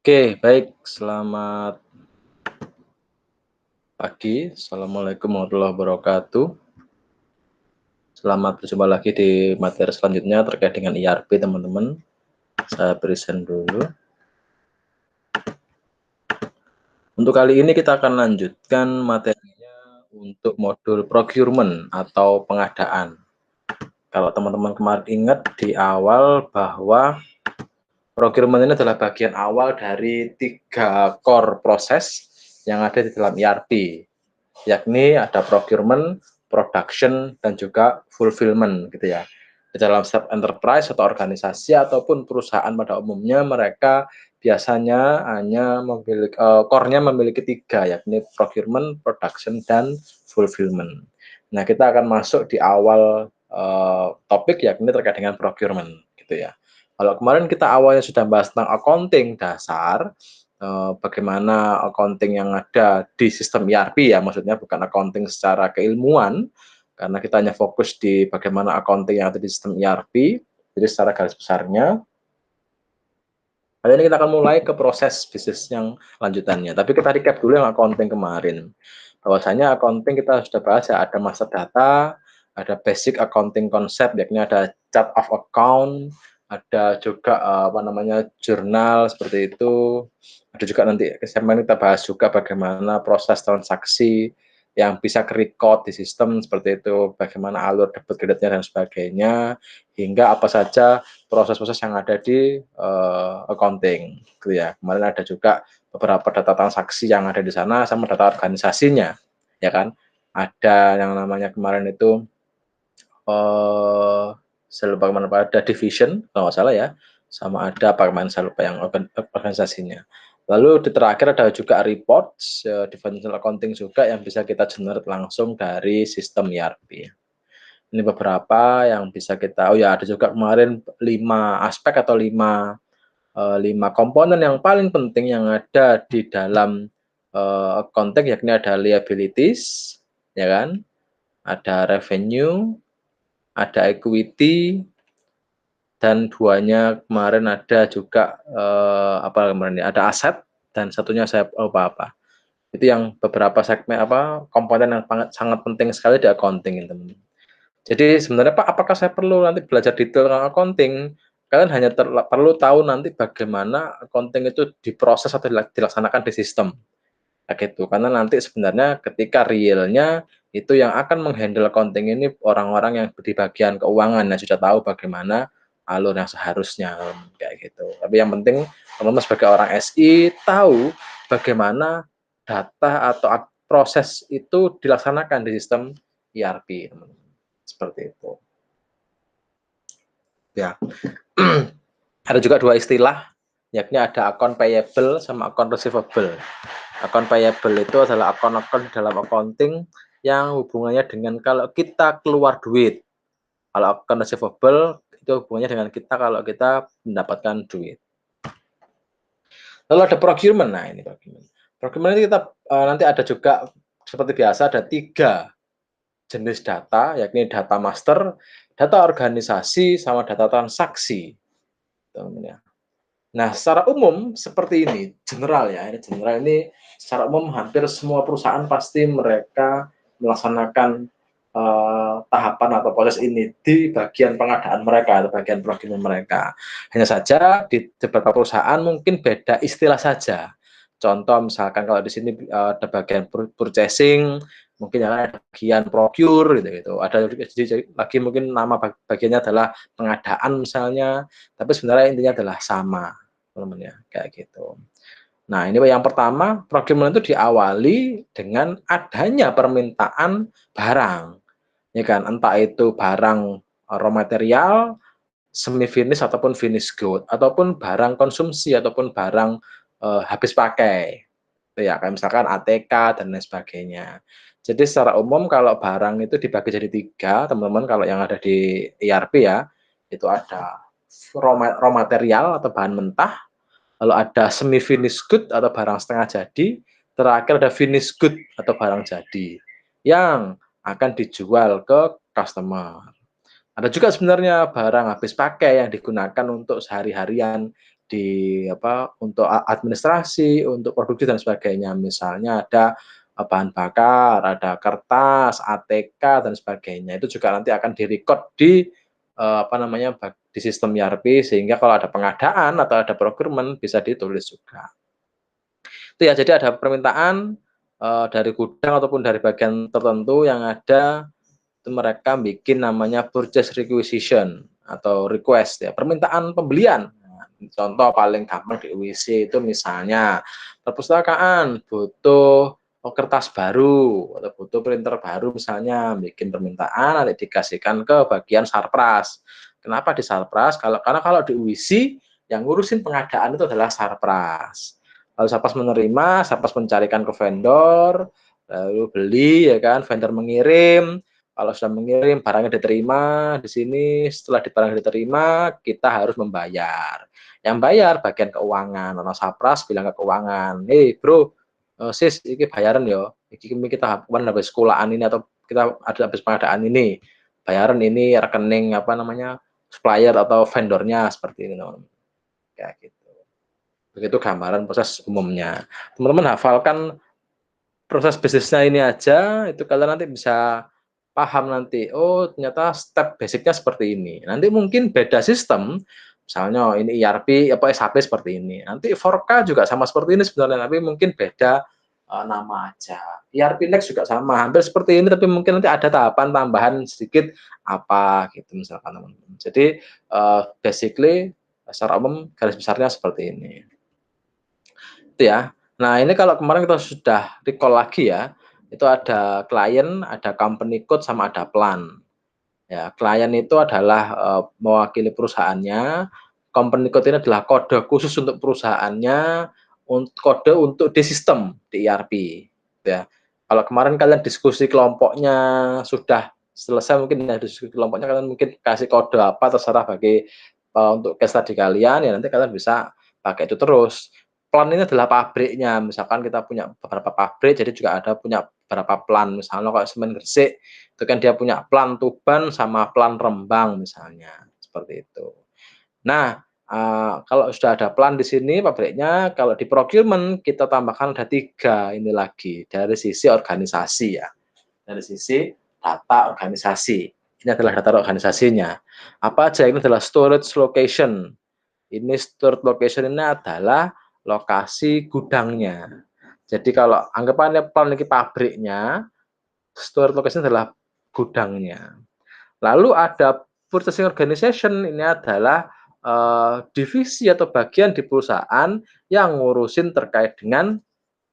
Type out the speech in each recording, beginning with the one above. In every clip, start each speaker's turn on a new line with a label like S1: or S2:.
S1: Oke, baik. Selamat pagi. Assalamualaikum warahmatullahi wabarakatuh. Selamat berjumpa lagi di materi selanjutnya terkait dengan IRP, teman-teman. Saya present dulu. Untuk kali ini kita akan lanjutkan materinya untuk modul procurement atau pengadaan. Kalau teman-teman kemarin ingat di awal bahwa procurement ini adalah bagian awal dari 3 core proses yang ada di dalam IRP. Yakni ada procurement, production, dan juga fulfillment gitu ya. Di dalam setiap enterprise atau organisasi ataupun perusahaan pada umumnya mereka biasanya hanya memiliki core-nya memiliki 3 yakni procurement, production, dan fulfillment. Nah, kita akan masuk di awal topik yakni terkait dengan procurement gitu ya. Kalau kemarin kita awalnya sudah bahas tentang accounting dasar, bagaimana accounting yang ada di sistem ERP ya, maksudnya bukan accounting secara keilmuan, karena kita hanya fokus di bagaimana accounting yang ada di sistem ERP, jadi secara garis besarnya. Kali ini kita akan mulai ke proses bisnis yang lanjutannya, tapi kita recap dulu yang accounting kemarin. Bahwasanya accounting kita sudah bahas ya, ada master data, ada basic accounting concept, yakni ada chart of account, ada juga apa namanya jurnal seperti itu. Ada juga nanti segmen kita bahas juga bagaimana proses transaksi yang bisa ke-record di sistem seperti itu, bagaimana alur debit kreditnya dan sebagainya, hingga apa saja proses-proses yang ada di accounting, gitu ya. Kemarin ada juga beberapa data transaksi yang ada di sana sama data organisasinya, ya kan. Ada yang namanya kemarin itu saya lupa kemana ada division kalau nggak salah ya, sama ada apa kemarin saya lupa yang organisasinya. Lalu di terakhir ada juga reports di financial accounting juga yang bisa kita generate langsung dari sistem ERP. Ini beberapa yang bisa kita, oh ya ada juga kemarin 5 aspek atau 5 komponen yang paling penting yang ada di dalam accounting, yakni ada liabilities, ya kan, ada revenue, ada equity, dan duanya kemarin ada juga apa kemarin ya, ada aset dan satunya saya lupa apa. Itu yang beberapa segmen apa komponen yang sangat penting sekali di accounting, teman-teman. Jadi sebenarnya Pak, apakah saya perlu nanti belajar detail tentang accounting? Kalian hanya perlu tahu nanti bagaimana accounting itu diproses atau dilaksanakan di sistem, kayak gitu. Karena nanti sebenarnya ketika realnya itu yang akan menghandle accounting ini orang-orang yang di bagian keuangan yang sudah tahu bagaimana alur yang seharusnya, kayak gitu. Tapi yang penting teman-teman sebagai orang SI tahu bagaimana data atau proses itu dilaksanakan di sistem ERP, teman-teman. Seperti itu. Ya. Ada juga 2 istilah, yakni ada account payable sama account receivable. Account payable itu adalah akun-akun dalam accounting yang hubungannya dengan kalau kita keluar duit. Kalau account receivable itu hubungannya dengan kita kalau kita mendapatkan duit. Lalu ada procurement. Nah, ini procurement. Procurement ini kita nanti ada juga seperti biasa ada 3 jenis data, yakni data master, data organisasi, sama data transaksi. Teman-teman ya. Nah, secara umum seperti ini, general ya, ini general ini secara umum hampir semua perusahaan pasti mereka melaksanakan tahapan atau proses ini di bagian pengadaan mereka atau bagian procurement mereka. Hanya saja di beberapa perusahaan mungkin beda istilah saja. Contoh misalkan kalau di sini ada bagian purchasing, mungkin yang ada bagian procure gitu-gitu. Ada lagi mungkin nama bagiannya adalah pengadaan misalnya, tapi sebenarnya intinya adalah sama, teman-teman ya, kayak gitu. Nah, ini yang pertama, procurement itu diawali dengan adanya permintaan barang, ya kan? Entah itu barang raw material, semi finish ataupun finish good, ataupun barang konsumsi ataupun barang habis pakai. Itu ya, kayak misalkan ATK dan lain sebagainya. Jadi secara umum kalau barang itu dibagi jadi 3, teman-teman, kalau yang ada di ERP ya, itu ada raw material atau bahan mentah, lalu ada semi finish good atau barang setengah jadi, terakhir ada finish good atau barang jadi yang akan dijual ke customer. Ada juga sebenarnya barang habis pakai yang digunakan untuk sehari-harian untuk administrasi, untuk produksi dan sebagainya. Misalnya ada bahan bakar, ada kertas, ATK dan sebagainya. Itu juga nanti akan di-record di di sistem ERP sehingga kalau ada pengadaan atau ada procurement bisa ditulis juga. Itu ya, jadi ada permintaan dari gudang ataupun dari bagian tertentu yang ada itu mereka bikin namanya purchase requisition atau request ya, permintaan pembelian. Nah, contoh paling gampang di UWC itu misalnya perpustakaan butuh kertas baru atau butuh printer baru misalnya, bikin permintaan nanti dikasihkan ke bagian Sarpras. Kenapa di Sarpras? Karena kalau di UWC yang ngurusin pengadaan itu adalah Sarpras. Lalu Sarpras menerima, Sarpras mencarikan ke vendor, lalu beli ya kan, vendor mengirim. Kalau sudah mengirim, barangnya diterima di sini, setelah barang diterima, kita harus membayar. Yang bayar bagian keuangan, ono Sapras bilang ke keuangan, "Hei bro, sis, ini bayaran yo, ini kita habis sekolahan ini atau kita ada habis pengadaan ini, bayaran ini rekening supplier atau vendornya seperti ini, kayak gitu. Begitu gambaran proses umumnya. Teman-teman hafalkan proses bisnisnya ini aja, itu kalian nanti bisa paham nanti, oh ternyata step basicnya seperti ini. Nanti mungkin beda sistem, misalnya ini ERP apa SAP seperti ini. Nanti 4K juga sama seperti ini sebenarnya, tapi mungkin beda nama aja. ERP Next juga sama, hampir seperti ini, tapi mungkin nanti ada tahapan tambahan sedikit apa gitu misalkan teman-teman. Jadi basically secara umum garis besarnya seperti ini. Itu ya. Nah, ini kalau kemarin kita sudah recall lagi ya, itu ada klien, ada company code, sama ada plan. Ya, klien itu adalah mewakili perusahaannya, company code ini adalah kode khusus untuk perusahaannya, kode untuk di sistem di ERP. Ya. Kalau kemarin kalian diskusi kelompoknya sudah selesai, mungkin ya diskusi kelompoknya kalian mungkin kasih kode apa terserah bagi untuk case tadi kalian ya, nanti kalian bisa pakai itu terus. Plan ini adalah pabriknya, misalkan kita punya beberapa pabrik, jadi juga ada punya beberapa plan, misalnya kalau semen Gresik, itu kan dia punya plan Tuban sama plan Rembang misalnya, seperti itu. Nah, kalau sudah ada plan di sini pabriknya, kalau di procurement kita tambahkan ada 3 ini lagi, dari sisi organisasi ya, dari sisi data organisasi. Ini adalah data organisasinya. Apa aja? Ini adalah storage location. Ini storage location ini adalah lokasi gudangnya. Jadi kalau anggapannya plan ini pabriknya, storage location adalah gudangnya. Lalu ada purchasing organization, ini adalah divisi atau bagian di perusahaan yang ngurusin terkait dengan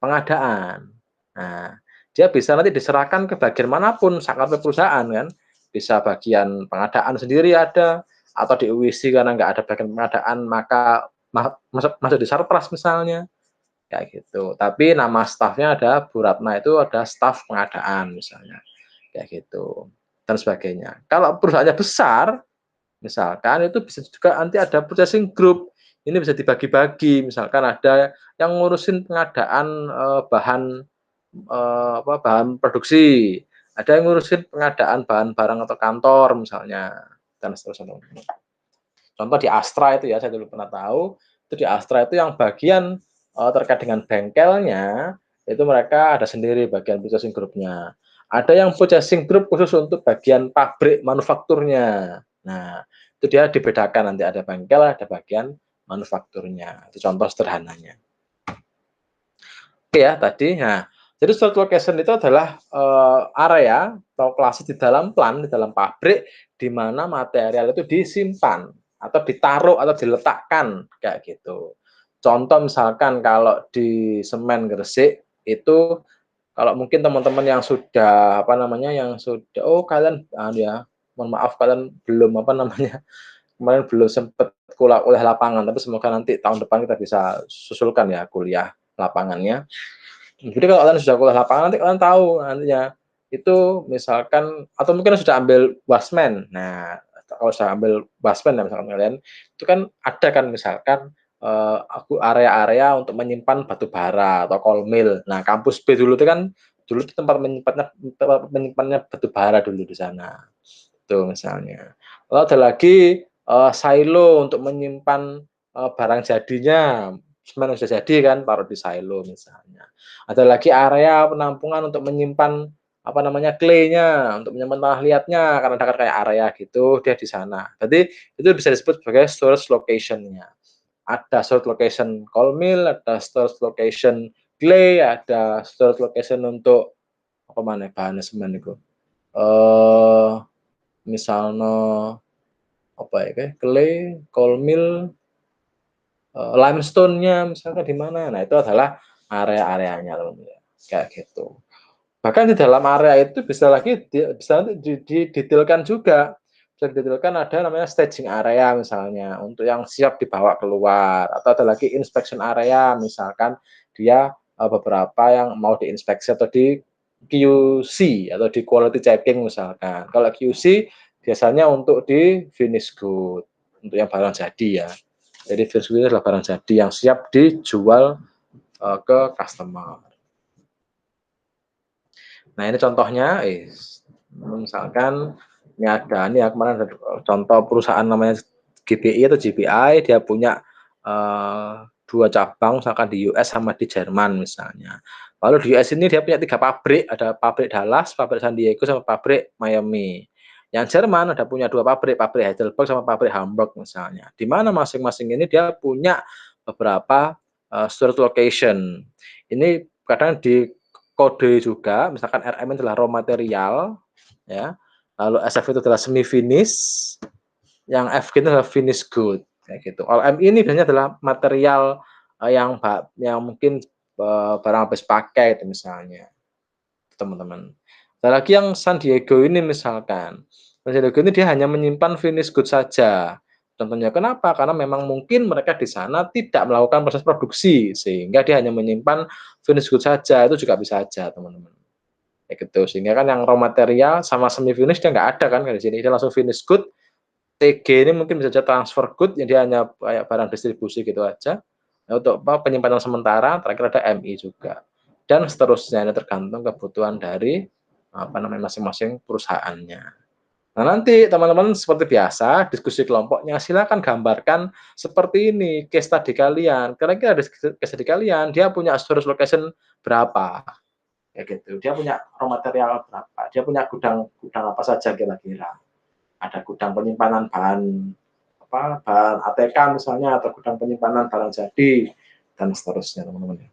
S1: pengadaan. Nah, dia bisa nanti diserahkan ke bagian manapun saklek perusahaan kan. Bisa bagian pengadaan sendiri ada, atau di UWC karena nggak ada bagian pengadaan maka masuk di Sarpras misalnya, kayak gitu. Tapi nama stafnya ada Bu Ratna, itu ada staf pengadaan misalnya, kayak gitu dan sebagainya. Kalau perusahaannya besar, misalkan itu bisa juga nanti ada purchasing group. Ini bisa dibagi-bagi, misalkan ada yang ngurusin pengadaan bahan produksi, ada yang ngurusin pengadaan bahan barang atau kantor misalnya, dan seterusnya. Contoh di Astra itu ya, saya dulu pernah tahu, itu di Astra itu yang bagian terkait dengan bengkelnya, itu mereka ada sendiri bagian purchasing group-nya. Ada yang purchasing group khusus untuk bagian pabrik manufakturnya. Nah, itu dia dibedakan, nanti ada bengkel, ada bagian manufakturnya. Itu contoh sederhananya. Oke ya tadi. Nah, jadi storage location itu adalah area atau kelas di dalam plan, di dalam pabrik, di mana material itu disimpan atau ditaruh atau diletakkan kayak gitu. Contoh misalkan kalau di semen Gresik itu, kalau mungkin teman-teman yang sudah yang sudah kalian ya, mohon maaf kalian belum kemarin belum sempat kuliah lapangan, tapi semoga nanti tahun depan kita bisa susulkan ya kuliah lapangannya. Jadi kalau kalian sudah kuliah lapangan nanti kalian tahu nantinya itu misalkan atau mungkin sudah ambil wasmen. Nah, kalau sudah ambil wasmen ya misalkan kalian, itu kan ada kan misalkan area-area untuk menyimpan batu bara atau coal mill. Nah, kampus B dulu itu kan dulu itu tempat menyimpannya batu bara dulu di sana. Itu misalnya. Lalu ada lagi silo untuk menyimpan barang jadinya, semen yang sudah jadi kan taruh di silo misalnya. Ada lagi area penampungan untuk menyimpan, apa namanya, clay-nya, untuk menyimpan tanah liatnya, karena ada kan kayak area gitu, dia di sana. Jadi itu bisa disebut sebagai storage location-nya. Ada storage location coal mill, ada storage location clay, ada storage location untuk apa mana bahan semen itu, eh misalnya apa ya, kayak clay, coal mill, limestone-nya misalnya di mana. Nah, itu adalah area-areanya, teman-teman, kayak gitu. Bahkan di dalam area itu bisa lagi bisa nanti didetailkan juga. Bisa didetailkan ada namanya staging area misalnya, untuk yang siap dibawa keluar, atau ada lagi inspection area, misalkan dia, beberapa yang mau diinspeksi atau di QC atau di quality checking misalkan. Kalau QC biasanya untuk di finish good, untuk yang barang jadi ya. Jadi finish good adalah barang jadi yang siap dijual, ke customer. Nah, ini contohnya, misalkan ini ya kemarin ada contoh perusahaan namanya GPI atau GPI, dia punya, 2 cabang misalkan di US sama di Jerman misalnya. Lalu di US ini dia punya 3 pabrik, ada pabrik Dallas, pabrik San Diego, sama pabrik Miami. Yang Jerman ada punya 2 pabrik, pabrik Heidelberg sama pabrik Hamburg misalnya. Di mana masing-masing ini dia punya beberapa, storage location. Ini kadang di kode juga, misalkan RM adalah raw material, ya. Lalu SF itu adalah semi finish, yang FG itu adalah finish good, kayak gitu. Kalau MI ini biasanya adalah material, yang mungkin, barang habis pakai itu misalnya, teman-teman. Ada lagi yang San Diego ini misalkan, San Diego ini dia hanya menyimpan finish good saja. Contohnya kenapa? Karena memang mungkin mereka di sana tidak melakukan proses produksi, sehingga dia hanya menyimpan finish good saja, itu juga bisa aja, teman-teman. Kayak gitu, sehingga kan yang raw material sama semi finish dia nggak ada kan di sini, dia langsung finish good. TG ini mungkin bisa saja transfer good, yang dia hanya kayak barang distribusi gitu aja. Nah, untuk penyimpanan sementara, terakhir ada MI juga. Dan seterusnya, ini tergantung kebutuhan dari apa namanya masing-masing perusahaannya. Nah, nanti teman-teman seperti biasa diskusi kelompoknya silakan gambarkan seperti ini case study kalian. Kira-kira di case study kalian dia punya storage location berapa? Kayak gitu. Dia punya raw material berapa? Dia punya gudang gudang apa saja kira-kira? Ada gudang penyimpanan bahan apa, bahan ATK misalnya, atau gudang penyimpanan barang jadi, dan seterusnya, teman-teman.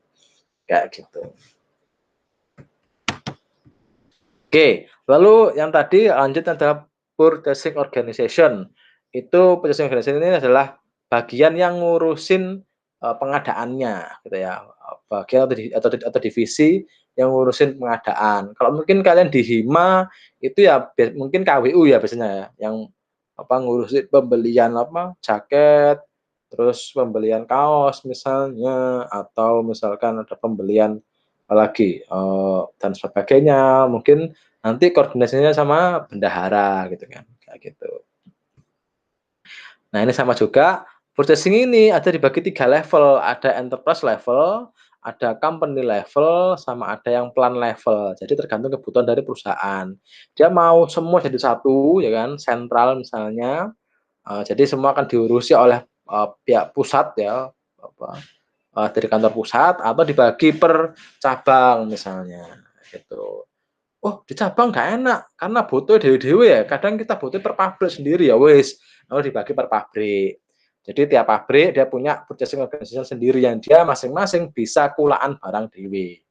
S1: Kayak gitu. Oke, lalu yang tadi lanjut adalah purchasing organization. Itu purchasing organization ini adalah bagian yang ngurusin, pengadaannya gitu ya, bagian atau divisi yang ngurusin pengadaan. Kalau mungkin kalian di Hima itu ya mungkin KWU ya biasanya ya, yang apa, ngurusin pembelian apa, jaket, terus pembelian kaos misalnya, atau misalkan ada pembelian apalagi, dan sebagainya. Mungkin nanti koordinasinya sama bendahara gitu kan, kayak gitu. Nah, ini sama juga, purchasing ini ada dibagi 3 level, ada enterprise level, ada company level, sama ada yang plan level. Jadi tergantung kebutuhan dari perusahaan. Dia mau semua jadi satu ya kan, sentral misalnya, jadi semua akan diurusi oleh, pihak pusat ya, apa, dari kantor pusat, atau dibagi per cabang misalnya, gitu. Oh, di cabang nggak enak, karena butuh dewe-dewe ya, kadang kita butuh per pabrik sendiri ya wis, lalu dibagi per pabrik. Jadi tiap pabrik dia punya purchasing organization sendiri yang dia masing-masing bisa kulaan barang dewe,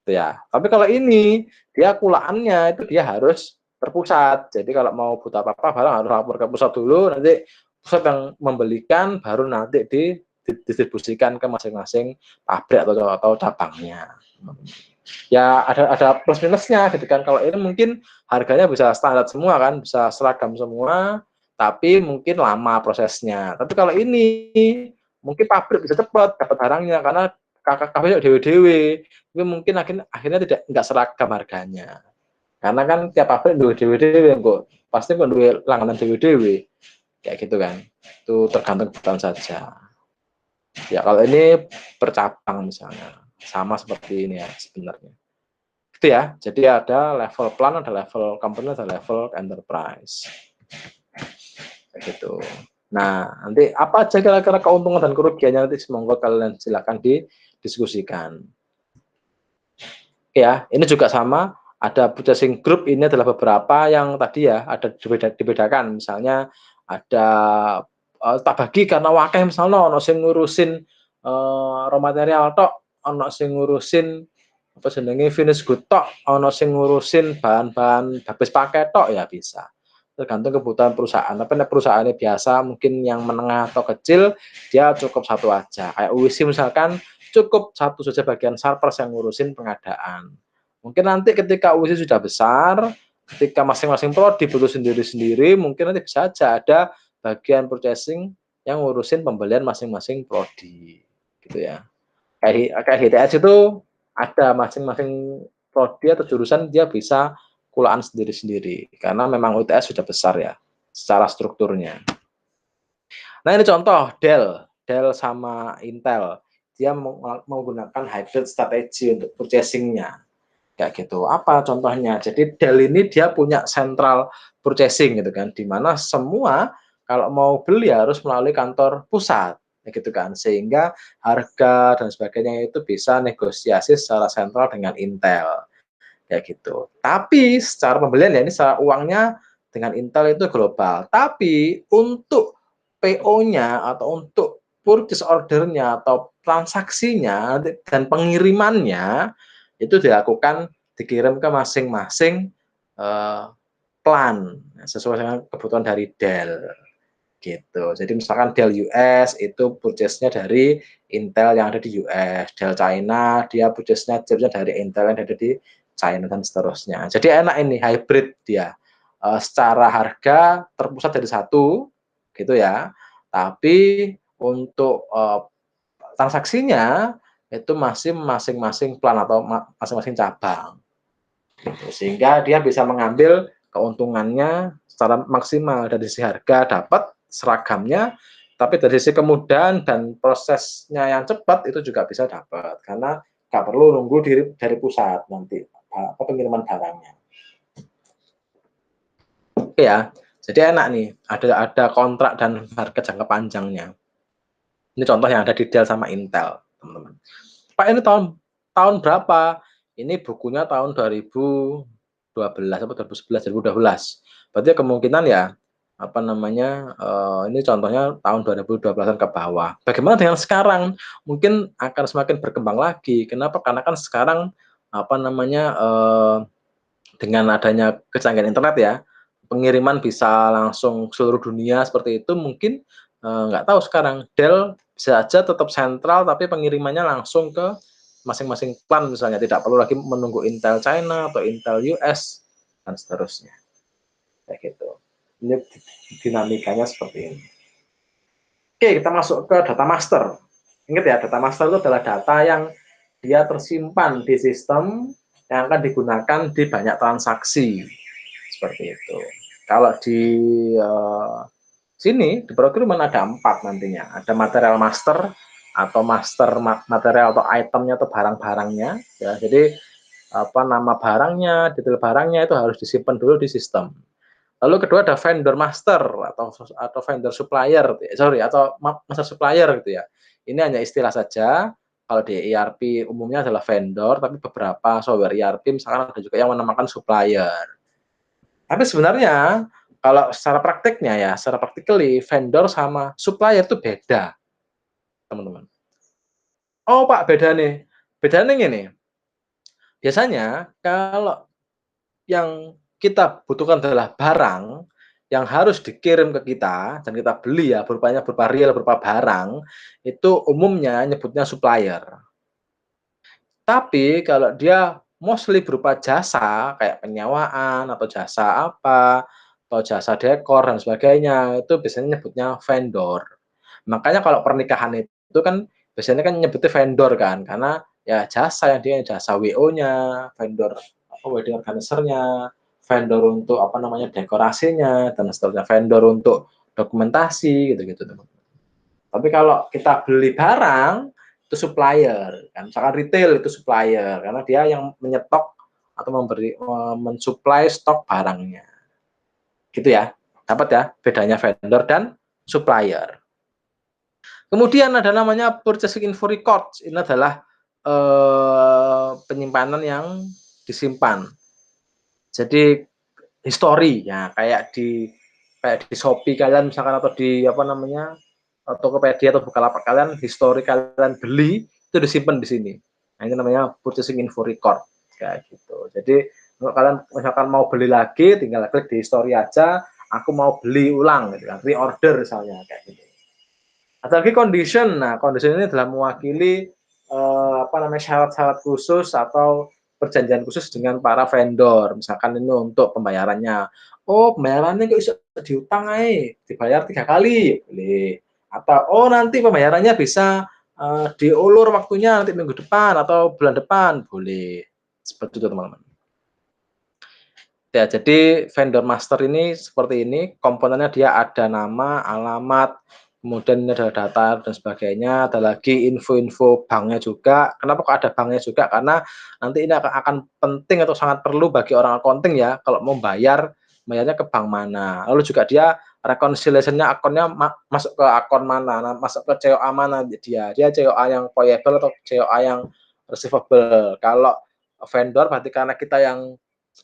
S1: gitu ya. Tapi kalau ini, dia kulaannya itu dia harus terpusat. Jadi kalau mau butuh apa-apa barang harus lapor ke pusat dulu, nanti pusat yang membelikan, baru nanti didistribusikan ke masing-masing pabrik atau cabangnya. Ya ada plus minusnya gitu kan. Kalau ini mungkin harganya bisa standar semua kan, bisa seragam semua, tapi mungkin lama prosesnya. Tapi kalau ini mungkin pabrik bisa cepat dapat barangnya karena kakak-kakaknya dewe-dewe. Tapi mungkin akhirnya tidak enggak seragam harganya. Karena kan tiap pabrik duwe dewe-dewe kok. Pasti kok duwe langganan dewe-dewe. Kayak gitu kan. Itu tergantung kebutuhan saja. Ya kalau ini percabang misalnya. Sama seperti ini ya sebenarnya. Gitu ya. Jadi ada level plan, ada level company, ada level enterprise. Kayak gitu. Nah, nanti apa aja kira-kira keuntungan dan kerugiannya, nanti semoga kalian silakan didiskusikan. Ya, ini juga sama, ada purchasing group ini adalah beberapa yang tadi ya, ada dibedakan. Misalnya ada, tak bagi karena wakeh misalnya ono sing ngurusin, raw material tok, ono sing ngurusin apa jenenge, finish good tok, ono sing ngurusin bahan-bahan habis pakai tok, ya bisa. Tergantung kebutuhan perusahaan. Tapi nek perusahaannya biasa mungkin yang menengah atau kecil, dia cukup satu aja. Kayak UISI misalkan, cukup satu saja bagian Sharpers yang ngurusin pengadaan. Mungkin nanti ketika UISI sudah besar, ketika masing-masing prodi butuh sendiri-sendiri, mungkin nanti bisa aja ada bagian purchasing yang ngurusin pembelian masing-masing prodi, gitu ya. Kayak HTS itu ada masing-masing prodi atau jurusan dia bisa kulaan sendiri-sendiri, karena memang UTS sudah besar ya, secara strukturnya. Nah ini contoh Dell sama Intel, dia menggunakan hybrid strategi untuk purchasing-nya, kayak gitu. Apa contohnya? Jadi Dell ini dia punya central purchasing gitu kan, di mana semua kalau mau beli harus melalui kantor pusat, gitu kan. Sehingga harga dan sebagainya itu bisa negosiasi secara sentral dengan Intel, kayak gitu. Tapi secara pembelian ya, ini secara uangnya dengan Intel itu global. Tapi untuk PO-nya atau untuk purchase order-nya atau transaksinya dan pengirimannya itu dikirim ke masing-masing plan sesuai dengan kebutuhan dari Dell, gitu. Jadi misalkan Dell US itu purchase-nya dari Intel yang ada di US, Dell China dia purchase-nya chipnya dari Intel yang ada di China dan seterusnya. Jadi enak ini hybrid dia. Secara harga terpusat dari satu, gitu ya. Tapi untuk transaksinya itu masih masing-masing plan atau masing-masing cabang. Gitu. Sehingga dia bisa mengambil keuntungannya secara maksimal, dari sisi harga dapat seragamnya, tapi dari sisi kemudahan dan prosesnya yang cepat itu juga bisa dapat, karena nggak perlu nunggu dari pusat nanti pengiriman barangnya. Oke ya, jadi enak nih, ada kontrak dan harga jangka panjangnya. Ini contoh yang ada di Dell sama Intel, teman-teman. Pak ini tahun berapa? Ini bukunya tahun 2012 apa 2011, 2012. Berarti kemungkinan ya, apa namanya, ini contohnya tahun 2012-an ke bawah. Bagaimana dengan sekarang? Mungkin akan semakin berkembang lagi. Kenapa? Karena kan sekarang, apa namanya, dengan adanya kecanggihan internet ya, pengiriman bisa langsung seluruh dunia seperti itu, mungkin, nggak tahu sekarang. Dell bisa aja tetap sentral, tapi pengirimannya langsung ke masing-masing plan misalnya, tidak perlu lagi menunggu Intel China atau Intel US dan seterusnya, kayak gitu. Ini dinamikanya seperti ini. Oke, kita masuk ke data master. Ingat ya, data master itu adalah data yang dia tersimpan di sistem yang akan digunakan di banyak transaksi, seperti itu. Kalau di sini di procurement ada 4 nantinya. Ada material master atau master material atau itemnya atau barang-barangnya ya. Jadi apa nama barangnya, detail barangnya itu harus disimpan dulu di sistem. Lalu kedua ada vendor master atau vendor supplier, sorry, atau master supplier gitu ya. Ini hanya istilah saja. Kalau di ERP umumnya adalah vendor, tapi beberapa software ERP misalkan ada juga yang menamakan supplier. Tapi sebenarnya kalau secara prakteknya ya, secara practically vendor sama supplier itu beda, teman-teman. Oh Pak, beda nih. Bedanya gini, biasanya kalau yang kita butuhkan adalah barang yang harus dikirim ke kita dan kita beli ya, berupa real, berupa barang, itu umumnya nyebutnya supplier. Tapi kalau dia mostly berupa jasa, kayak penyewaan atau jasa apa, atau jasa dekor dan sebagainya, itu biasanya nyebutnya vendor. Makanya kalau pernikahan itu kan biasanya kan nyebutnya vendor kan, karena ya jasa yang dia jasa WO-nya, vendor apa wedding organizer-nya, vendor untuk apa namanya dekorasinya dan seterusnya, vendor untuk dokumentasi gitu-gitu. Tapi kalau kita beli barang itu supplier, kan misalkan retail itu supplier karena dia yang menyetok atau mensuplai stok barangnya. Gitu ya. Dapat ya bedanya vendor dan supplier. Kemudian ada namanya purchasing info records, ini adalah, penyimpanan yang disimpan. Jadi history, ya kayak di Shopee kalian misalkan atau di apa namanya, Tokopedia atau Bukalapak kalian, history kalian beli itu disimpan di sini. Nah, ini namanya purchasing info record, kayak gitu. Jadi kalau kalian misalkan mau beli lagi, tinggal klik di history aja, aku mau beli ulang gitu kan, reorder misalnya kayak gitu. Ada lagi condition. Nah, condition ini adalah mewakili apa namanya, syarat-syarat khusus atau perjanjian khusus dengan para vendor. Misalkan ini untuk pembayarannya. Oh, pembayarannya kok bisa diutang ae, dibayar 3 kali, boleh. Atau oh nanti pembayarannya bisa diulur waktunya nanti minggu depan atau bulan depan, boleh. Seperti itu, teman-teman. Ya, jadi vendor master ini seperti ini, komponennya dia ada nama, alamat, kemudian ini ada data dan sebagainya, ada lagi info-info banknya juga. Kenapa kok ada banknya juga? Karena nanti ini akan penting atau sangat perlu bagi orang accounting ya, kalau mau bayarnya ke bank mana. Lalu juga dia reconciliation-nya akunnya masuk ke akun mana, masuk ke COA mana dia COA yang payable atau COA yang receivable. Kalau vendor berarti karena kita yang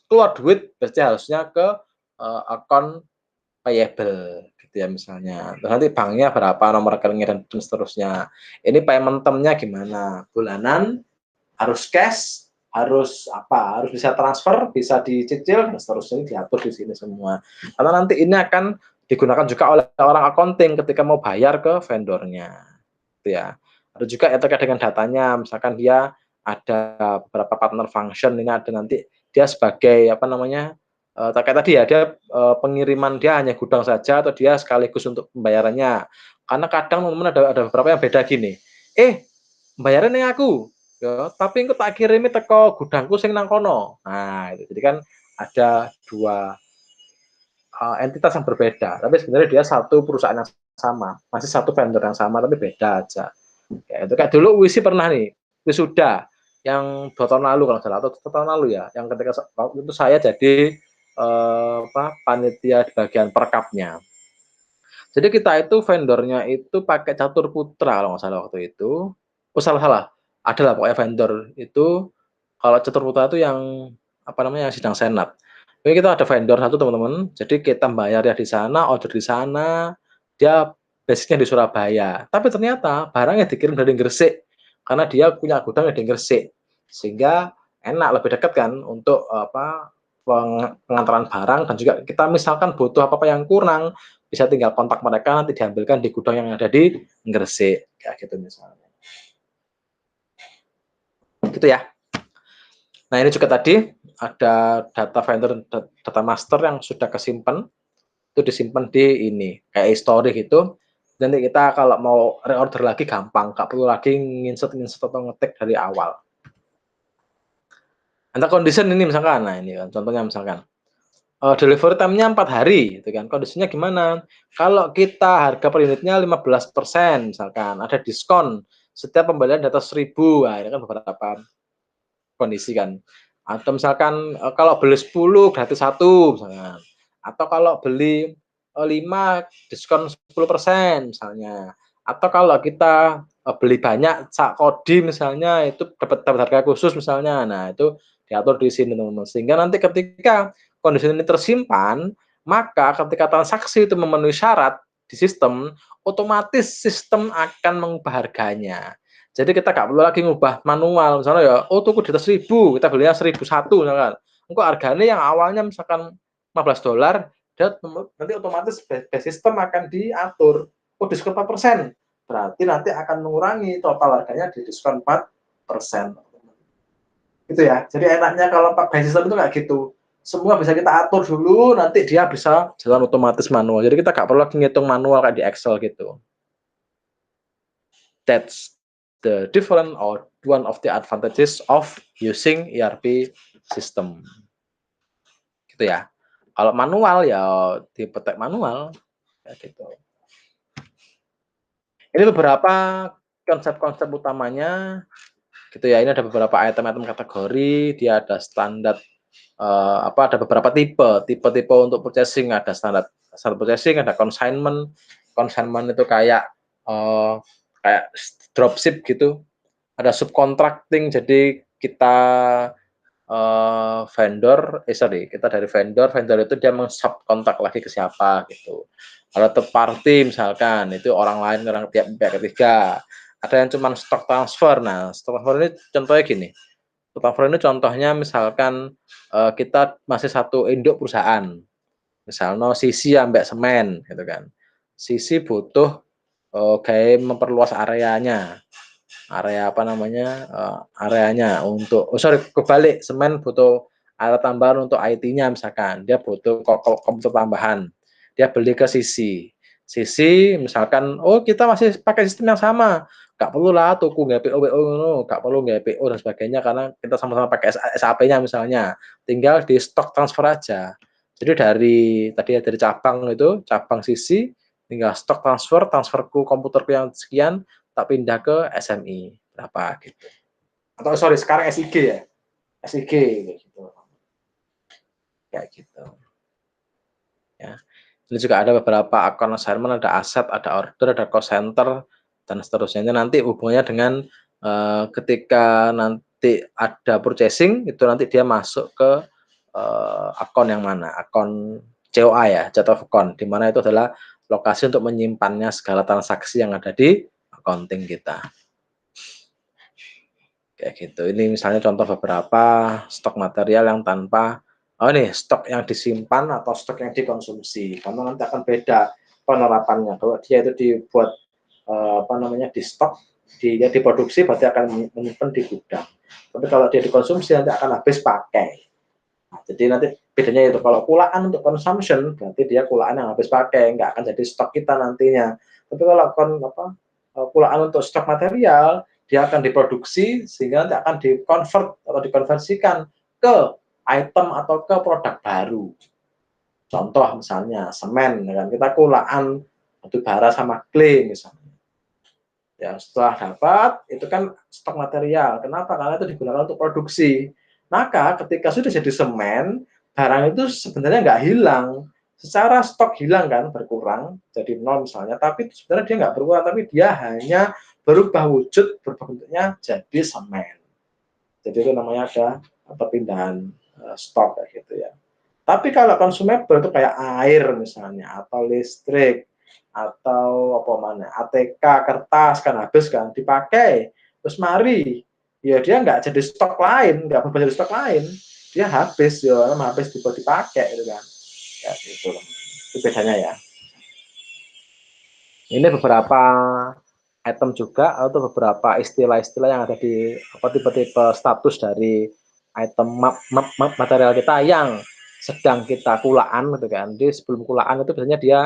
S1: keluar duit berarti harusnya ke akun payable gitu ya misalnya. Terus nanti banknya berapa, nomor rekeningnya dan seterusnya. Ini payment term-nya gimana? Bulanan, harus cash, harus apa? Harus bisa transfer, bisa dicicil, dan seterusnya diatur di sini semua. Karena nanti ini akan digunakan juga oleh orang accounting ketika mau bayar ke vendornya, gitu ya. Ada juga yang terkait dengan datanya, misalkan dia ada beberapa partner function, ini ada nanti dia sebagai apa namanya, terkait tadi ya, dia, pengiriman dia hanya gudang saja atau dia sekaligus untuk pembayarannya. Karena kadang teman-teman ada beberapa yang beda gini, "Eh, mbayaran ning aku, ya tapi engko tak kirimi teko gudangku sing nang kono." Nah, itu. Jadi kan ada 2 entitas yang berbeda, tapi sebenarnya dia satu perusahaan yang sama, masih satu vendor yang sama tapi beda aja. Kayak itu, kayak dulu Wisi pernah nih, wisuda yang 2 tahun lalu kalau nggak salah atau 1 tahun lalu ya, yang ketika waktu itu saya jadi, apa, panitia di bagian perkapnya. Jadi kita itu vendornya itu pakai Catur Putra kalau nggak salah waktu itu. Oh, salah, adalah pokoknya vendor itu kalau Catur Putra itu yang, apa namanya, yang sidang senat. Jadi kita ada vendor satu teman-teman, jadi kita bayarnya di sana, order di sana, dia base-nya di Surabaya, tapi ternyata barangnya dikirim dari Gresik, karena dia punya gudang di Gresik. Sehingga enak, lebih dekat kan untuk, apa, pengantaran barang dan juga kita misalkan butuh apa-apa yang kurang, bisa tinggal kontak mereka, nanti diambilkan di gudang yang ada di Gresik, kayak gitu misalnya. Gitu ya. Nah, ini juga tadi ada data vendor, data master yang sudah kesimpan, itu disimpan di ini, kayak history gitu. Nanti kita kalau mau reorder lagi gampang, nggak perlu lagi nginsert-nginsert atau ngetik dari awal. Untuk condition ini misalkan, nah ini kan contohnya misalkan, delivery time-nya 4 hari gitu kan, kondisinya gimana? Kalau kita harga per unitnya 15% misalkan, ada diskon setiap pembelian di atas 1.000, nah ini kan beberapa kondisi kan. Atau misalkan, kalau beli 10 gratis 1 misalkan, atau kalau beli, 5 diskon 10% misalnya, atau kalau kita, beli banyak sak kodi misalnya itu dapat harga khusus misalnya. Nah, itu diatur di sini teman-teman, sehingga nanti ketika kondisi ini tersimpan, maka ketika transaksi itu memenuhi syarat di sistem, otomatis sistem akan mengubah harganya. Jadi kita nggak perlu lagi ngubah manual, misalnya ya, oh tuku di atas 1.000, kita belinya 1.001 misalkan. Engko harganya yang awalnya misalkan $15, dia nanti otomatis base system akan diatur. Oh diskon 4%, berarti nanti akan mengurangi total harganya di diskon 4%. Gitu ya. Jadi enaknya kalau base system itu kayak gitu. Semua bisa kita atur dulu, nanti dia bisa jalan otomatis manual. Jadi kita nggak perlu lagi ngitung manual kayak di Excel gitu. That's the different or one of the advantages of using ERP system. Gitu ya. Kalau manual ya dipetek manual kayak gitu. Ini beberapa konsep-konsep utamanya gitu ya. Ini ada beberapa item-item kategori, dia ada standar apa, ada beberapa tipe untuk purchasing, ada standar purchasing, ada consignment, consignment itu kayak, kayak dropship gitu, ada subcontracting, jadi kita, sorry, kita dari vendor, vendor itu dia meng-subkontrak lagi ke siapa gitu. Kalau third party misalkan, itu orang lain, orang pihak ketiga. Ada yang cuman stock transfer. Nah, stock transfer ini contohnya gini, stock transfer ini contohnya misalkan, kita masih satu induk perusahaan, misalnya Sisi ambek semen gitu kan. Sisi butuh, gawe memperluas areanya. Area apa namanya, areanya untuk kebalik, semen butuh area tambahan untuk IT-nya misalkan, dia butuh komputer tambahan, dia beli ke Sisi. Sisi misalkan, "Oh kita masih pakai sistem yang sama, nggak perlulah tuku nggawe PO ngono, nggak perlu nggawe PO dan sebagainya karena kita sama-sama pakai SAP-nya misalnya, tinggal di stock transfer aja." Jadi dari cabang itu, cabang Sisi, tinggal stock transfer, transferku komputerku yang sekian, tak pindah ke SMI berapa gitu. Atau sorry sekarang SIG ya, SIG kayak gitu. Kayak gitu. Ya. Ini juga ada beberapa account assignment, ada aset, ada order, ada cost center dan seterusnya. Ini nanti hubungannya dengan ketika nanti ada purchasing itu nanti dia masuk ke akun yang mana? Akun COA ya, chart of account, di mana itu adalah lokasi untuk menyimpannya segala transaksi yang ada di accounting kita. Kayak gitu. Ini misalnya contoh beberapa stok material yang tanpa ini stok yang disimpan atau stok yang dikonsumsi, karena nanti akan beda penerapannya. Kalau dia itu dibuat, di stok, dia diproduksi berarti akan menyimpan di gudang. Tapi kalau dia dikonsumsi nanti akan habis pakai. Nah, jadi nanti bedanya itu, kalau kulaan untuk consumption berarti dia kulaan yang habis pakai, nggak akan jadi stok kita nantinya. Tapi kalau kulaan untuk stok material, dia akan diproduksi sehingga nanti akan di-convert atau dikonversikan ke item atau ke produk baru. Contoh misalnya semen, ya kan, kita kulaan batu bara sama clay misalnya. Ya, setelah dapat itu kan stok material. Kenapa? Karena itu digunakan untuk produksi. Maka ketika sudah jadi semen, barang itu sebenarnya nggak hilang. Secara stok hilang kan, berkurang jadi nol misalnya, tapi sebenarnya dia nggak berkurang, tapi dia hanya berubah wujud, berubah bentuknya jadi semen. Jadi itu namanya ada perpindahan stok kayak gitu ya. Tapi kalau consumable itu kayak air misalnya, atau listrik, atau apa mana, ATK, kertas kan habis kan, dipakai, terus mari, ya dia nggak jadi stok lain, nggak berubah jadi stok lain, dia habis ya, habis dipakai gitu kan, ya gitu loh. Itu bedanya ya. Ini beberapa item juga atau beberapa istilah-istilah yang ada di tipe-tipe status dari item map material kita yang sedang kita kulaan gitu kan. Jadi sebelum kulaan itu biasanya dia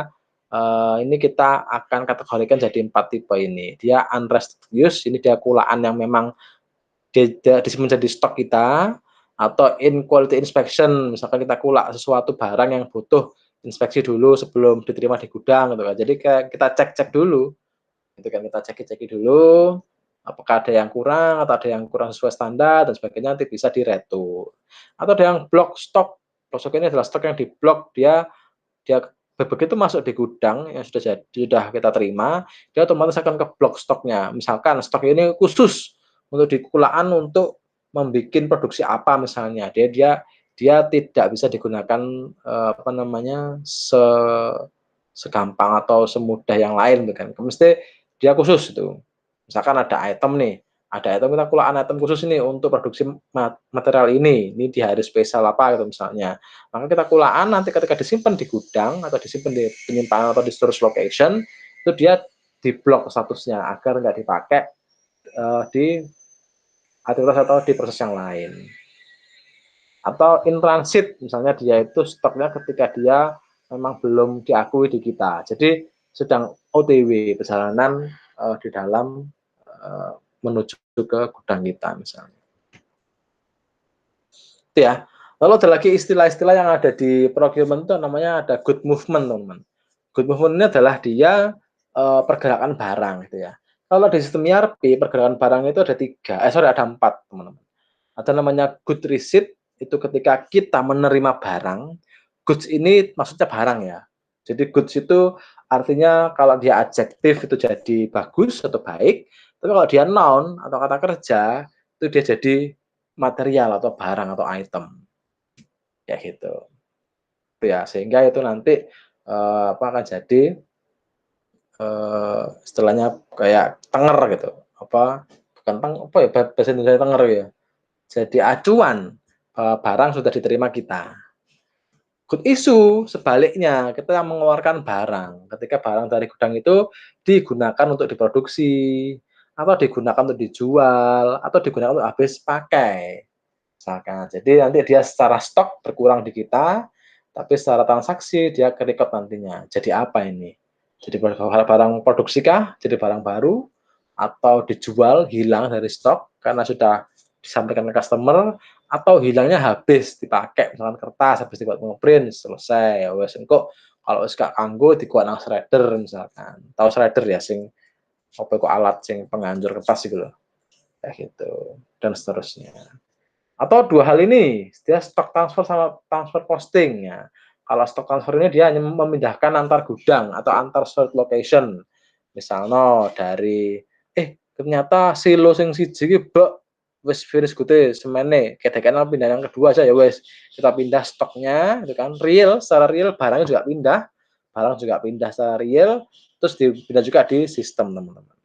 S1: ini kita akan kategorikan jadi 4 tipe ini. Dia unrestricted use, ini dia kulaan yang memang menjadi stok kita, atau in quality inspection, misalkan kita kulak sesuatu barang yang butuh inspeksi dulu sebelum diterima di gudang gitu kan. Jadi kayak kita cek-cek dulu, gitu kan, kita ceki-ceki dulu, apakah ada yang kurang atau ada yang kurang sesuai standar dan sebagainya, nanti bisa diretur. Atau ada yang block stok, block stok ini adalah stok yang diblok, dia dia begitu masuk di gudang yang sudah kita terima, dia otomatis akan ke blok stoknya. Misalkan stok ini khusus untuk dikulaan untuk membuat produksi apa misalnya, dia tidak bisa digunakan segampang atau semudah yang lain gitu kan. Mesti dia khusus itu. Misalkan ada item nih, ada item kita kulaan item khusus ini untuk produksi material ini di hari spesial apa gitu misalnya. Maka kita kulaan nanti ketika disimpan di gudang atau disimpan di penyimpanan atau di storage location, itu dia diblok statusnya agar nggak dipakai di aktivitas atau di proses yang lain. Atau in transit, misalnya dia itu stoknya ketika dia memang belum diakui di kita. Jadi sedang OTW perjalanan di dalam menuju ke gudang kita misalnya. Itu ya. Lalu ada lagi istilah-istilah yang ada di procurement itu namanya ada good movement, teman-teman. Good movement ini adalah dia pergerakan barang gitu ya. Kalau di sistem ERP pergerakan barang itu ada 4, teman-teman. Ada namanya good receipt, itu ketika kita menerima barang. Goods ini maksudnya barang ya. Jadi goods itu artinya kalau dia adjektif itu jadi bagus atau baik, tapi kalau dia noun atau kata kerja, itu dia jadi material atau barang atau item, kayak gitu. Ya, sehingga itu nanti, akan jadi, istilahnya kayak tenger gitu, bukan apa ya bahasa Indonesia tenger ya, jadi acuan bahwa barang sudah diterima kita. Good issue sebaliknya, kita yang mengeluarkan barang. Ketika barang dari gudang itu digunakan untuk diproduksi, atau digunakan untuk dijual, atau digunakan untuk habis pakai. Misalkan, jadi nanti dia secara stok berkurang di kita, tapi secara transaksi dia ke-record nantinya. Jadi apa ini? Jadi barang produksi kah? Jadi barang baru? Atau dijual, hilang dari stok karena sudah disampaikan ke customer, atau hilangnya habis dipakai, misalkan kertas habis dibuat nge-print, selesai, ya wes engko kalau wis gak kanggo dibuat nang shredder misalkan. Tahu shredder ya sing apa iku alat sing penghancur kertas iku lho, kayak gitu, dan seterusnya. Atau dua hal ini, dia stock transfer sama transfer posting ya. Kalau stock transfer ini dia hanya memindahkan antar gudang atau antar storage location. Misalnya dari, ternyata silo sing siji iki bek wis finish gute semene, kedekane pindah yang kedua aja ya wes. Kita pindah stoknya itu kan real, secara real barangnya juga pindah, barang juga pindah secara real, terus dipindah juga di sistem teman-teman.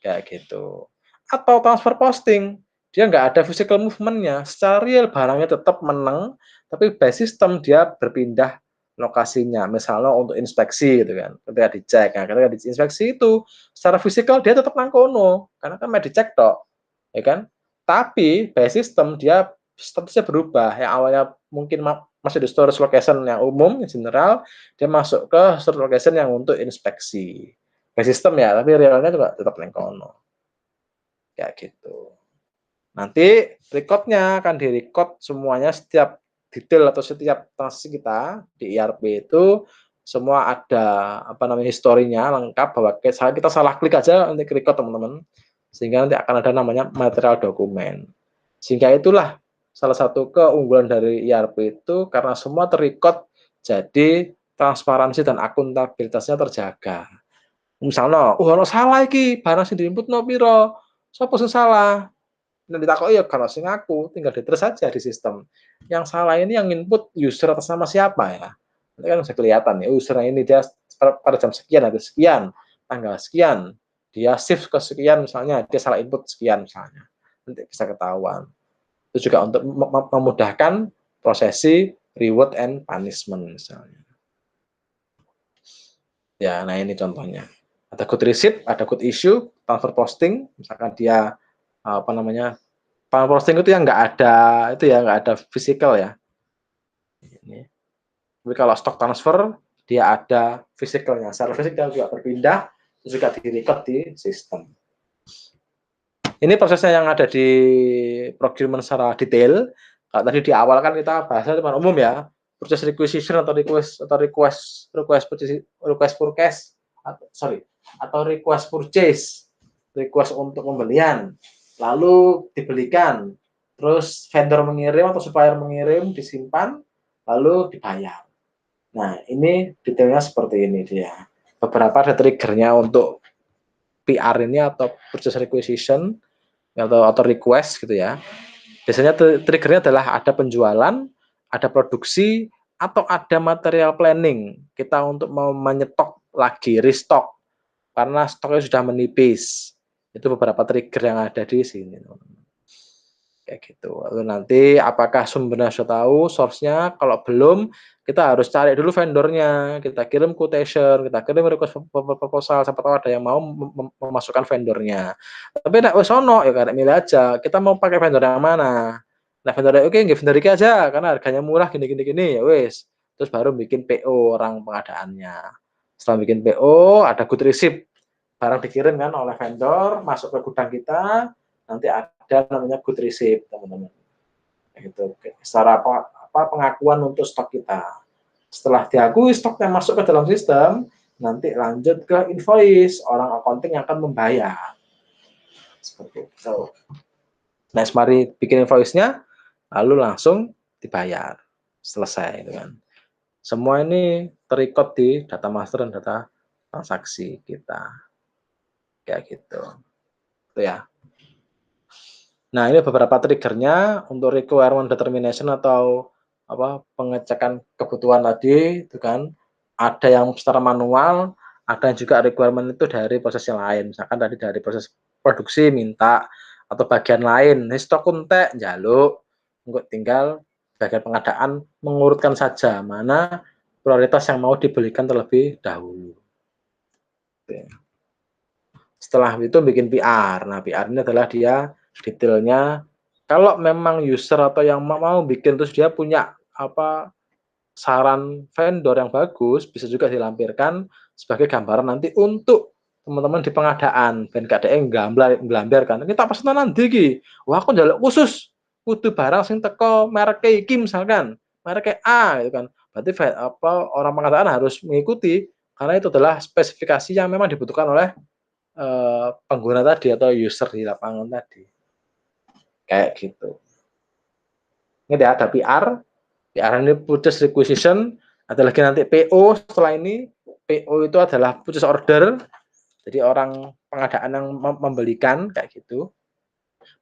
S1: Kayak gitu. Atau transfer posting, dia nggak ada physical movement-nya, secara real barangnya tetap meneng, tapi by system dia berpindah lokasinya, misalnya untuk inspeksi gitu kan, ketika dicek, nah ketika diinspeksi itu secara fisikal dia tetap nang kono, karena kan mau dicek tok, ya kan. Tapi by system dia statusnya berubah, yang awalnya mungkin masih di storage location yang umum, yang general, dia masuk ke storage location yang untuk inspeksi. By system ya, tapi realnya juga tetap nang kono. Kayak gitu. Nanti record-nya akan di-record semuanya setiap detail atau setiap transaksi kita di ERP itu semua ada apa namanya historinya lengkap bahwa kita salah klik aja nanti record teman-teman. Sehingga nanti akan ada namanya material dokumen. Sehingga itulah salah satu keunggulan dari ERP itu karena semua terrecord jadi transparansi dan akuntabilitasnya terjaga. Misalnya, ono salah iki, barang sing diinputno piro? Sopo sing salah? Nek ditakoki ya kan sing ngaku, tinggal diterus saja di sistem. Yang salah ini yang input user atas nama siapa ya? Nanti kan bisa kelihatan ya, user ini dia pada jam sekian atau sekian, tanggal sekian, dia shift ke sekian misalnya, dia salah input sekian misalnya. Nanti bisa ketahuan. Itu juga untuk memudahkan prosesi reward and punishment misalnya. Ya, nah ini contohnya. Ada good receipt, ada good issue, transfer posting, misalkan dia apa namanya, transfer posting itu yang nggak ada itu ya, nggak ada physical ya. Ini. Tapi kalau stock transfer dia ada physicalnya, secara fisik dia juga berpindah, juga di-record di sistem. Ini prosesnya yang ada di procurement secara detail. Kalau tadi di awal kan kita bahasnya cuma umum ya, purchase requisition atau request purchase atau request purchase, request untuk pembelian, lalu dibelikan, terus vendor mengirim atau supplier mengirim, disimpan, lalu dibayar. Nah, ini detailnya seperti ini dia. Beberapa ada triggernya untuk PR ini atau purchase requisition atau request gitu ya. Biasanya triggernya adalah ada penjualan, ada produksi, atau ada material planning. Kita untuk mau menyetok lagi, restock, karena stoknya sudah menipis. Itu beberapa trigger yang ada di sini. Kayak gitu. Lalu nanti apakah sumbernya sudah tahu, source-nya, kalau belum, kita harus cari dulu vendornya, kita kirim quotation, kita kirim request proposal, siapa tahu ada yang mau memasukkan vendornya. Tapi nek wis ono ya karek milih aja, kita mau pakai vendor yang mana. Nah, vendor oke nggih vendor iki aja karena harganya murah gini gini gini ya wis. Terus baru bikin PO orang pengadaannya. Setelah bikin PO, ada good receipt. Barang dikirim kan oleh vendor, masuk ke gudang kita, nanti ada namanya good receipt, teman-teman. Gitu. Secara pengakuan untuk stok kita. Setelah diakui stoknya masuk ke dalam sistem, nanti lanjut ke invoice, orang accounting yang akan membayar. Seperti itu. Nah, mari bikin invoice-nya, lalu langsung dibayar. Selesai. Gitu kan. Semua ini terrecord di data master dan data transaksi kita. Kayak gitu. Itu ya. Nah, ini beberapa triggernya untuk requirement determination atau apa pengecekan kebutuhan tadi itu kan. Ada yang secara manual, ada yang juga requirement itu dari proses yang lain. Misalkan tadi dari proses produksi minta atau bagian lain, "Nih stok entek," njaluk. Engko tinggal bagian pengadaan mengurutkan saja mana prioritas yang mau dibelikan terlebih dahulu. Setelah itu bikin PR. Nah, PR ini adalah dia detailnya kalau memang user atau yang mau bikin terus dia punya apa saran vendor yang bagus, bisa juga dilampirkan sebagai gambaran nanti untuk teman-teman di pengadaan ben gak dhek nggambar-nggambarkan, "Iki tak pesena nang ndi iki? Wah, aku njaluk khusus kudu barang sing teko mereke iki," misalkan, mereke A gitu kan. Berarti orang pengadaan harus mengikuti karena itu adalah spesifikasi yang memang dibutuhkan oleh pengguna tadi atau user di lapangan tadi, kayak gitu. Ingat ya ada PR, PR ini purchase requisition, ada lagi nanti PO setelah ini, PO itu adalah purchase order, jadi orang pengadaan yang membelikan kayak gitu.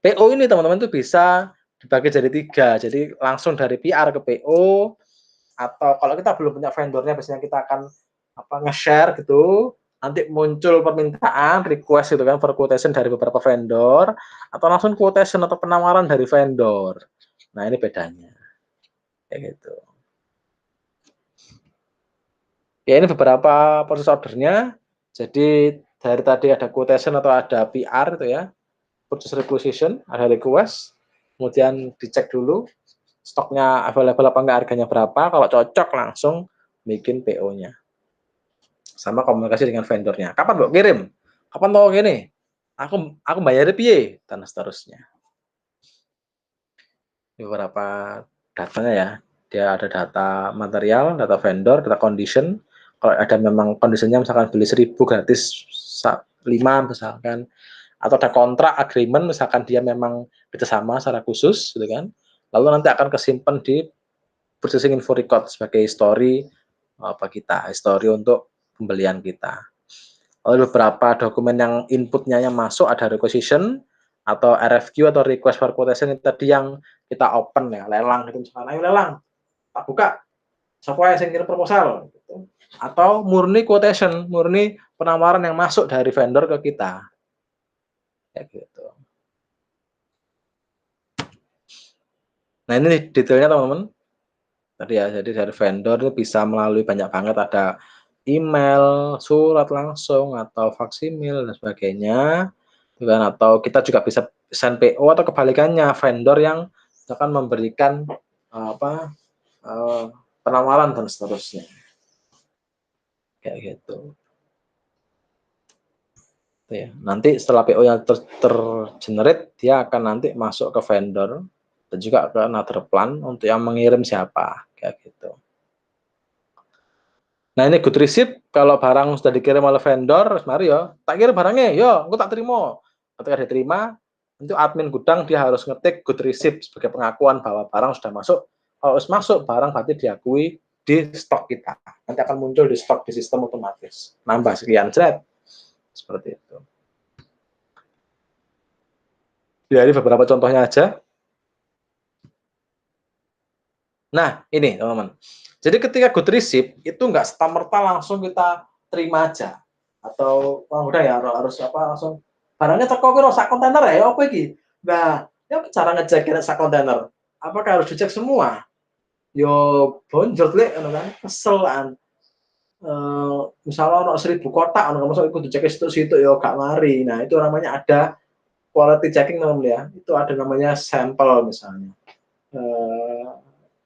S1: PO ini teman-teman tuh bisa dibagi jadi 3, jadi langsung dari PR ke PO, atau kalau kita belum punya vendornya biasanya kita akan nge-share gitu, nanti muncul permintaan, request gitu kan, for quotation dari beberapa vendor, atau langsung quotation atau penawaran dari vendor. Nah, ini bedanya, kayak gitu. Ya, ini beberapa proses ordernya. Jadi dari tadi ada quotation atau ada PR itu ya, purchase requisition, ada request, kemudian dicek dulu stoknya available apa enggak, harganya berapa, kalau cocok langsung bikin PO-nya. Sama komunikasi dengan vendornya. Kapan Mbok kirim? Kapan mau gini? Aku bayar piye? Dan seterusnya. Beberapa datanya ya. Dia ada data material, data vendor, data condition. Kalau ada memang kondisinya misalkan beli 1000 gratis 5 misalkan, atau ada kontrak agreement misalkan dia memang kerjasama secara khusus gitu kan. Lalu nanti akan kesimpan di purchasing info record sebagai history kita, history untuk pembelian kita. Lalu beberapa dokumen yang inputnya yang masuk ada requisition atau RFQ atau request for quotation itu tadi yang kita open ya, lelang gitu misalkan, "Ayo lelang, tak buka, sapa ae sing kirim proposal," gitu. Atau murni quotation, murni penawaran yang masuk dari vendor ke kita, kayak gitu. Nah, ini detailnya teman-teman. Tadi ya, jadi dari vendor itu bisa melalui banyak banget, ada email, surat langsung, atau faksimil dan sebagainya, gitu kan. Atau kita juga bisa send PO atau kebalikannya, vendor yang akan memberikan apa penawaran dan seterusnya, kayak gitu. Itu ya. Nanti setelah PO-nya tergenerate, dia akan nanti masuk ke vendor dan juga ke another plan untuk yang mengirim siapa, kayak gitu. Nah, ini good receipt kalau barang sudah dikirim oleh vendor, mari ya, "Tak kirim barangnya, yo, engko tak terima." Ketika diterima, itu admin gudang dia harus ngetik good receipt sebagai pengakuan bahwa barang sudah masuk. Kalau sudah masuk, barang berarti diakui di stok kita. Nanti akan muncul di stok di sistem otomatis. Nambah sekian, jret. Seperti itu. Dari beberapa contohnya aja. Nah, ini teman-teman. Jadi ketika good receipt itu nggak serta-merta langsung kita terima aja. Atau udah ya harus langsung barangnya teko piro sak kontainer ya apa iki? Nah, ya cara ngecek sak kontainer. Apakah harus dicek semua? Yo bonjot lek ngono kan, keselan. Misalnya ono 1000 kotak ono mosok iku dicek situ-situ ya gak mari. Nah, itu namanya ada quality checking teman-teman ya. Itu ada namanya sampel misalnya.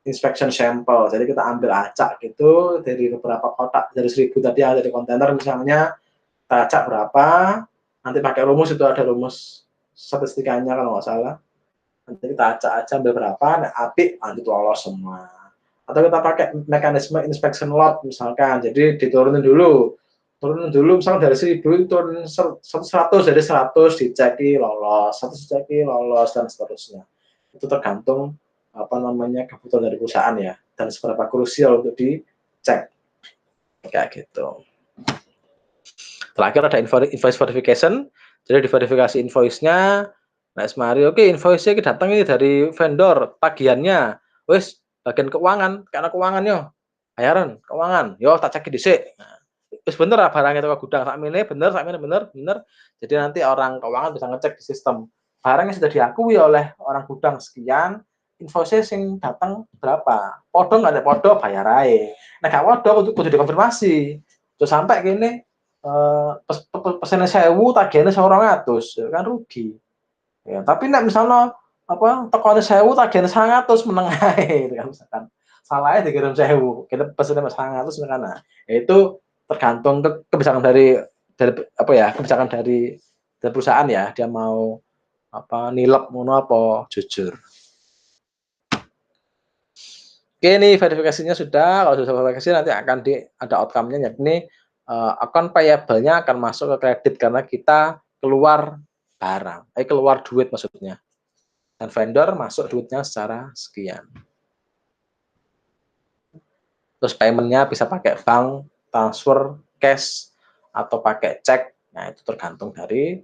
S1: Inspection sampel. Jadi kita ambil acak gitu dari beberapa kotak dari 1000 tadi yang ada di kontainer misalnya, kita acak berapa, nanti pakai rumus itu ada rumus statistikanya kalau nggak salah. Nanti kita acak-acak ambil berapa, nah apik, nanti lolos semua. Atau kita pakai mekanisme inspection lot misalkan, jadi diturunin dulu. Turunin dulu misalnya dari 1000 turun 100 dari 100 diceki lolos, 100 diceki lolos dan seterusnya. Itu tergantung kebutuhan dari perusahaan ya dan seberapa krusial untuk dicek. kayak gitu. Terakhir ada invoice verification, jadi diverifikasi invoice-nya, nah semari oke invoice-nya iki dateng ini dari vendor, tagihannya, wis bagian keuangan, karena keuangan yo, bayaran, keuangan, yo tak cek dhisik. Nah, wis bener ah barang itu ke gudang, sakmene bener sakmene bener bener, jadi nanti orang keuangan bisa ngecek di sistem. Barang yang sudah diakui oleh orang gudang sekian, invoice-nya sing datang berapa, podo nggak ada podo bayar ae. Nek gak podo kudu dikonfirmasi. Terus sampai kene pesene 1000 tagihane 200 ya kan rugi. Ya, tapi nek misalnya apa tekone 1000 tagihane 100 meneng ae gitu kan misalkan. Salahnya dikirim 1000, kita pesennya 100 misalkan. Nah, ya itu tergantung kebijakan dari apa ya, kebijakan dari perusahaan ya, dia mau apa nilep ngono apa jujur. Oke nih verifikasinya sudah, kalau sudah verifikasi nanti akan ada outcome-nya yakni, account payable-nya akan masuk ke kredit karena kita keluar barang, keluar duit maksudnya, dan vendor masuk duitnya secara sekian. Terus payment-nya bisa pakai bank, transfer, cash, atau pakai cek, nah itu tergantung dari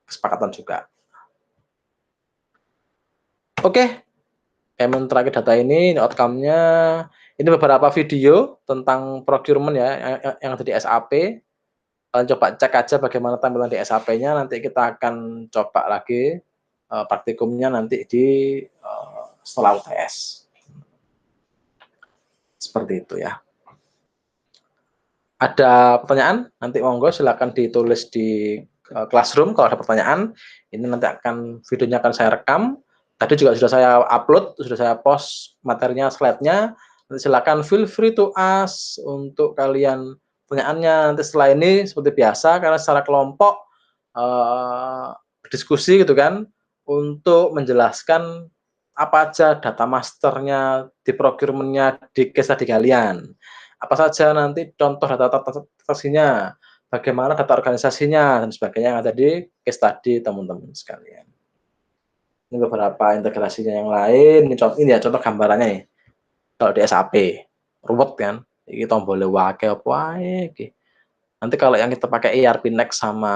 S1: kesepakatan juga. Oke, payment terakhir data ini outcome-nya, ini beberapa video tentang procurement ya, yang ada di SAP. Kalian coba cek aja bagaimana tampilan di SAP-nya, nanti kita akan coba lagi, praktikumnya nanti di, setelah UTS. Seperti itu ya. Ada pertanyaan? Nanti monggo silakan ditulis di, Classroom kalau ada pertanyaan. Ini nanti videonya akan saya rekam. Tadi juga sudah saya upload, sudah saya post materinya, slide-nya. Nanti silakan feel free to ask untuk kalian pertanyaannya nanti setelah ini seperti biasa karena secara kelompok, diskusi gitu kan, untuk menjelaskan apa aja data masternya, di procurement-nya, di case study kalian. Apa saja nanti contoh data transaksinya, bagaimana data organisasinya, dan sebagainya yang ada di case study teman-teman sekalian. Ini beberapa integrasinya yang lain, ini ya contoh gambarannya nih. Kalau di SAP, ruwet kan, ini tombolnya wake apa wae iki. Nanti kalau yang kita pakai ERP Next sama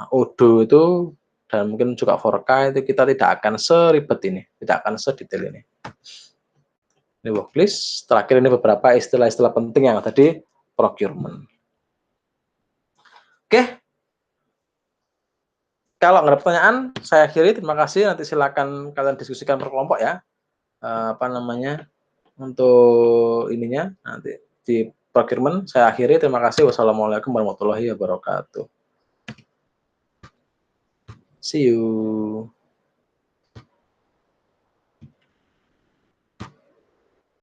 S1: Odoo itu, dan mungkin juga 4K itu kita tidak akan seribet ini, tidak akan sedetail ini. Ini worklist, terakhir ini beberapa istilah-istilah penting yang ada di procurement. Oke, kalau nggak ada pertanyaan, saya akhiri. Terima kasih. Nanti silakan kalian diskusikan per kelompok ya. Apa namanya untuk ininya nanti di procurement. Saya akhiri. Terima kasih. Wassalamualaikum warahmatullahi wabarakatuh. See you.